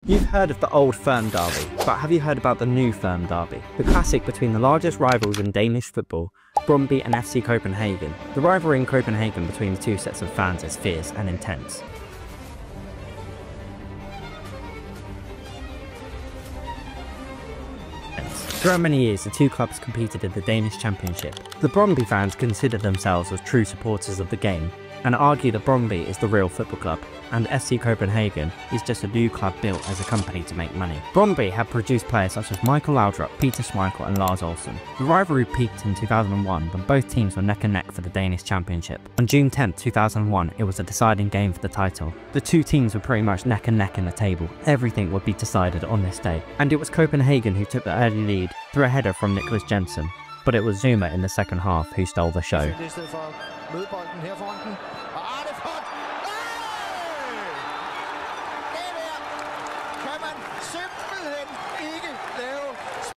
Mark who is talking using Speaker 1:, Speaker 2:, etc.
Speaker 1: You've heard of the old Firm Derby, but have you heard about the new Firm Derby? The classic between the largest rivals in Danish football, Brøndby and FC Copenhagen. The rivalry in Copenhagen between the two sets of fans is fierce and intense. Throughout many years, the two clubs competed in the Danish Championship. The Brøndby fans consider themselves as true supporters of the game, and argue that Brøndby is the real football club, and FC Copenhagen is just a new club built as a company to make money. Brøndby have produced players such as Michael Laudrup, Peter Schmeichel and Lars Olsen. The rivalry peaked in 2001 when both teams were neck and neck for the Danish Championship. On June 10, 2001, it was a deciding game for the title. The two teams were pretty much neck and neck in the table. Everything would be decided on this day. And it was Copenhagen who took the early lead through a header from Niklas Jensen. But it was Zuma in the second half who stole the show.